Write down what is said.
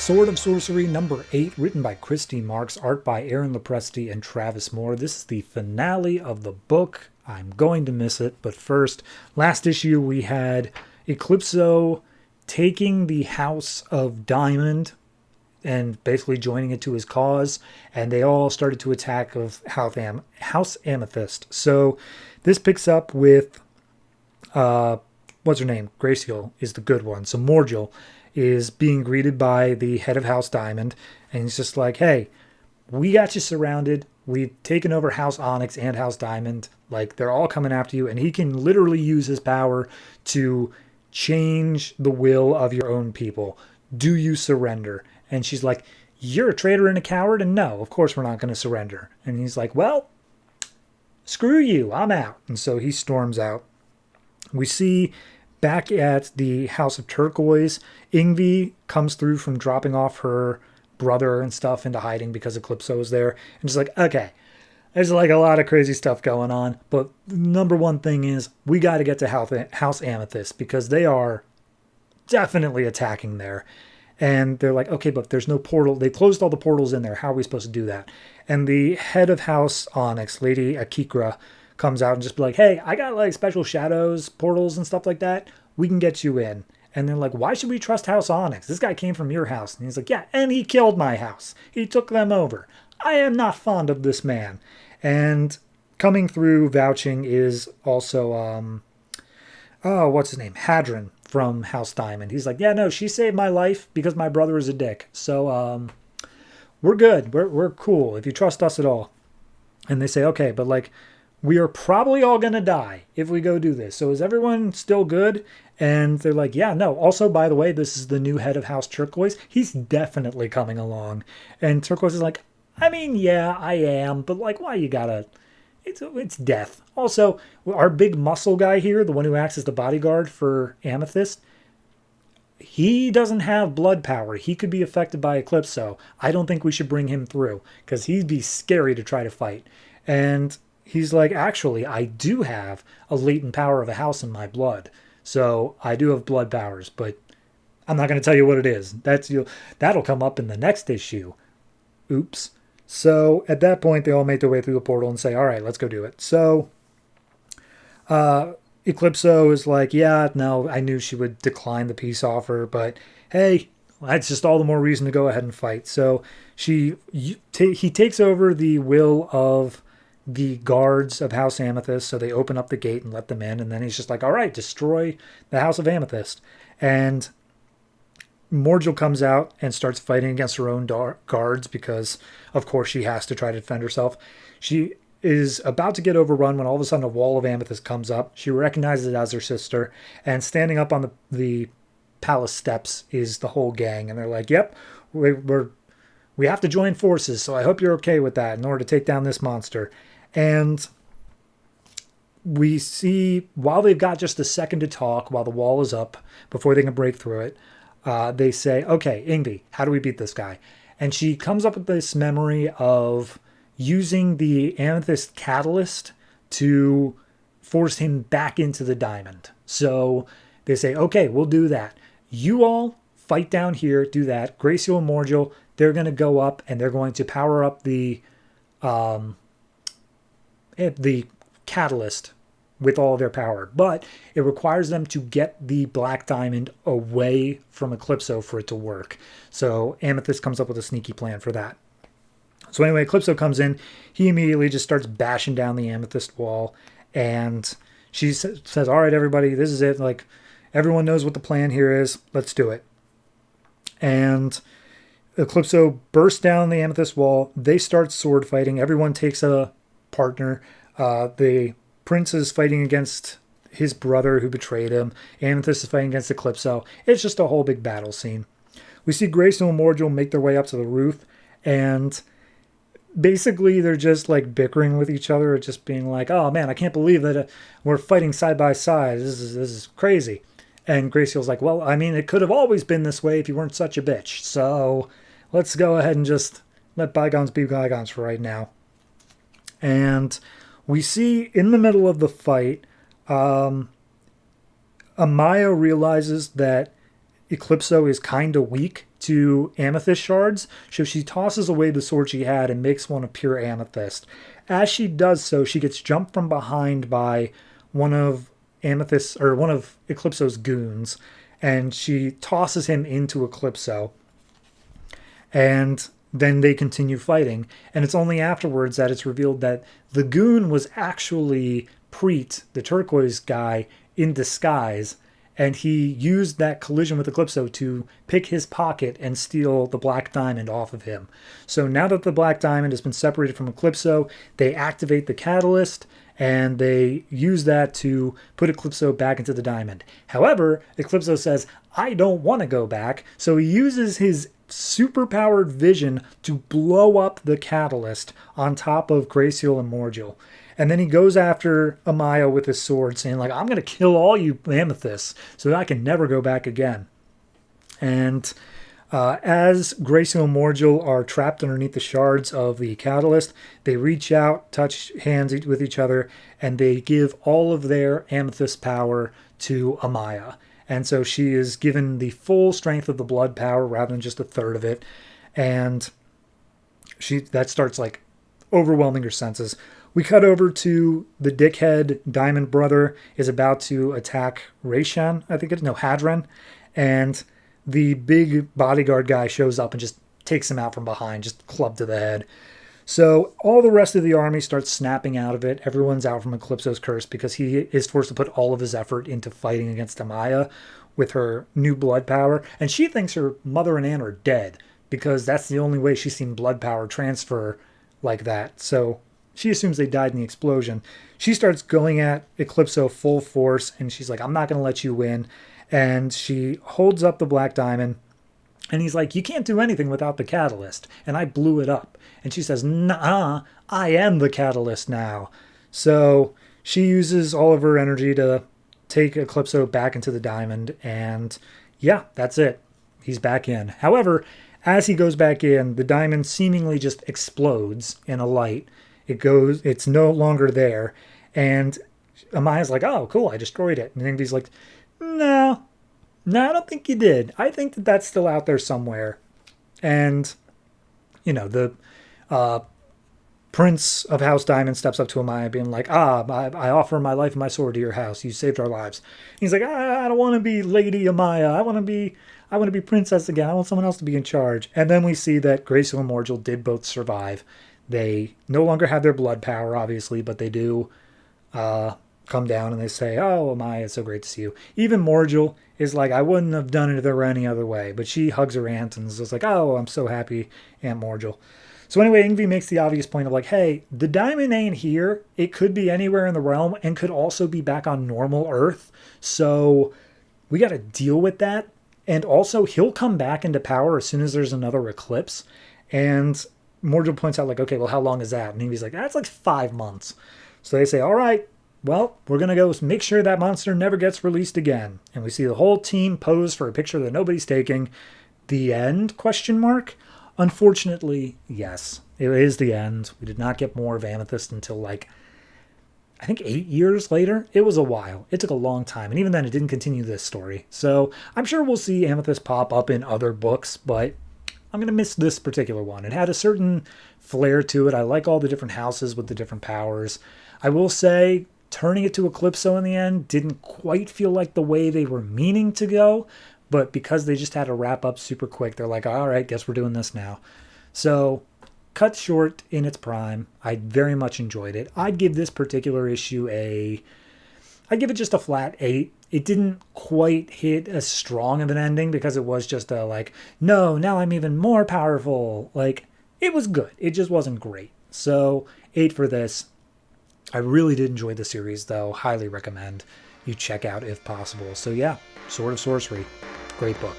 Sword of Sorcery number 8, written by Christy Marks, art by Aaron Lopresti and Travis Moore. This is the finale of the book. I'm going to miss it, but first, last issue we had Eclipso taking the House of Diamond and basically joining it to his cause, and they all started to attack of House Amethyst. So this picks up with, what's her name? Graciel is the good one. So Morgul is being greeted by the head of House Diamond, and he's just like, hey, we got you surrounded. We've taken over House Onyx and House Diamond. Like, they're all coming after you, and he can literally use his power to change the will of your own people. Do you surrender? And she's like, you're a traitor and a coward, and no, of course we're not going to surrender. And he's like, well, screw you, I'm out. And so he storms out. We see back at the House of Turquoise, Ingvi comes through from dropping off her brother and stuff into hiding because Eclipso is there. And she's like, okay, there's like a lot of crazy stuff going on, but the number one thing is we got to get to House Amethyst because they are definitely attacking there. And they're like, okay, but there's no portal. They closed all the portals in there. How are we supposed to do that? And the head of House Onyx, Lady Akikra, comes out and just be like, hey, I got like special shadows, portals and stuff like that. We can get you in. And they're like, why should we trust House Onyx? This guy came from your house. And he's like, yeah, and he killed my house. He took them over. I am not fond of this man. And coming through vouching is also, what's his name? Hadron from House Diamond. He's like, yeah, no, she saved my life because my brother is a dick. So, we're good. We're cool if you trust us at all. And they say, okay, but like, we are probably all going to die if we go do this. So is everyone still good? And they're like, yeah, no. Also, by the way, this is the new head of House Turquoise. He's definitely coming along. And Turquoise is like, I mean, yeah, I am. But like, why you gotta... It's death. Also, our big muscle guy here, the one who acts as the bodyguard for Amethyst, he doesn't have blood power. He could be affected by Eclipso. I don't think we should bring him through because he'd be scary to try to fight. And he's like, actually, I do have a latent power of a house in my blood. So I do have blood powers, but I'm not going to tell you what it is. That'll come up in the next issue. Oops. So at that point, they all make their way through the portal and say, all right, let's go do it. So Eclipso is like, yeah, no, I knew she would decline the peace offer, but hey, that's just all the more reason to go ahead and fight. So he takes over the will of the guards of House Amethyst, so they open up the gate and let them in, and then he's just like, all right, destroy the House of Amethyst. And Morgul comes out and starts fighting against her own guards because, of course, she has to try to defend herself. She is about to get overrun when all of a sudden a wall of amethyst comes up. She recognizes it as her sister, and standing up on the palace steps is the whole gang, and they're like, yep, we have to join forces, so I hope you're okay with that in order to take down this monster. And we see, while they've got just a second to talk, while the wall is up, before they can break through it, they say, okay, Ingvi, how do we beat this guy? And she comes up with this memory of using the amethyst catalyst to force him back into the diamond. So they say, okay, we'll do that. You all fight down here, do that. Graciel and Morgul, they're going to go up and they're going to power up the catalyst with all their power, but it requires them to get the black diamond away from Eclipso for it to work. So Amethyst comes up with a sneaky plan for that. So anyway, Eclipso comes in. He immediately just starts bashing down the amethyst wall, and she says, all right, everybody, this is it. Like, everyone knows what the plan here is. Let's do it. And Eclipso bursts down the amethyst wall. They start sword fighting. Everyone takes a partner. The Prince is fighting against his brother who betrayed him. Amethyst is fighting against Eclipso. It's just a whole big battle scene. We see Graciel and Morgul make their way up to the roof, and basically they're just like bickering with each other, just being like, oh man, I can't believe that we're fighting side by side. This is crazy. And Graciel's like, well, I mean, it could have always been this way if you weren't such a bitch. So let's go ahead and just let bygones be bygones for right now. And we see in the middle of the fight, Amaya realizes that Eclipso is kind of weak to amethyst shards. So she tosses away the sword she had and makes one of pure amethyst. As she does so, she gets jumped from behind by one of Eclipso's goons, and she tosses him into Eclipso. And then they continue fighting, and it's only afterwards that it's revealed that the goon was actually Preet, the turquoise guy, in disguise, and he used that collision with Eclipso to pick his pocket and steal the black diamond off of him. So now that the black diamond has been separated from Eclipso, they activate the catalyst, and they use that to put Eclipso back into the diamond. However, Eclipso says, I don't want to go back, so he uses his super-powered vision to blow up the catalyst on top of Graciel and Morgul. And then he goes after Amaya with his sword, saying, like, I'm going to kill all you amethysts so that I can never go back again. And as Graciel and Morgul are trapped underneath the shards of the catalyst, they reach out, touch hands with each other, and they give all of their amethyst power to Amaya. And so she is given the full strength of the blood power rather than just a third of it. And that starts like overwhelming her senses. We cut over to the dickhead Diamond Brother is about to attack Hadran. And the big bodyguard guy shows up and just takes him out from behind, just club to the head. So all the rest of the army starts snapping out of it. Everyone's out from Eclipso's curse because he is forced to put all of his effort into fighting against Amaya with her new blood power. And she thinks her mother and aunt are dead because that's the only way she's seen blood power transfer like that. So she assumes they died in the explosion. She starts going at Eclipso full force, and she's like, I'm not going to let you win. And she holds up the black diamond, and he's like, you can't do anything without the catalyst, and I blew it up. And she says, nah, I am the catalyst now. So she uses all of her energy to take Eclipso back into the diamond, and yeah, that's it. He's back in. However, as he goes back in, the diamond seemingly just explodes in a light. It's no longer there, and Amaya's like, oh, cool, I destroyed it. And Ingvi's like, no, I don't think you did. I think that's still out there somewhere. And, the Prince of House Diamond steps up to Amaya being like, I offer my life and my sword to your house. You saved our lives. And he's like, I don't want to be Lady Amaya. I want to be princess again. I want someone else to be in charge. And then we see that Graciel and Morgul did both survive. They no longer have their blood power, obviously, but they do come down and they say, oh, Amaya, it's so great to see you. Even Morgul is like, I wouldn't have done it if there were any other way. But she hugs her aunt and is just like, oh, I'm so happy, Aunt Morgul. So anyway, Ingvi makes the obvious point of like, hey, the diamond ain't here. It could be anywhere in the realm and could also be back on normal Earth. So we got to deal with that. And also, he'll come back into power as soon as there's another eclipse. And Morgul points out like, okay, well, how long is that? And Ingvi's like, that's like 5 months. So they say, all right, well, we're going to go make sure that monster never gets released again. And we see the whole team pose for a picture that nobody's taking. The end, ? Unfortunately, yes, it is the end. We did not get more of Amethyst until I think 8 years later. It was a while. It took a long time. And even then, it didn't continue this story. So I'm sure we'll see Amethyst pop up in other books, but I'm going to miss this particular one. It had a certain flair to it. I like all the different houses with the different powers. I will say, turning it to Eclipso in the end didn't quite feel like the way they were meaning to go. But because they just had to wrap up super quick, they're like, all right, guess we're doing this now. So, cut short in its prime. I very much enjoyed it. I'd give this particular issue I'd give it just a flat 8. It didn't quite hit as strong of an ending because it was just no, now I'm even more powerful. It was good. It just wasn't great. So, 8 for this. I really did enjoy the series, though. Highly recommend you check out if possible. So yeah, Sword of Sorcery. Great book.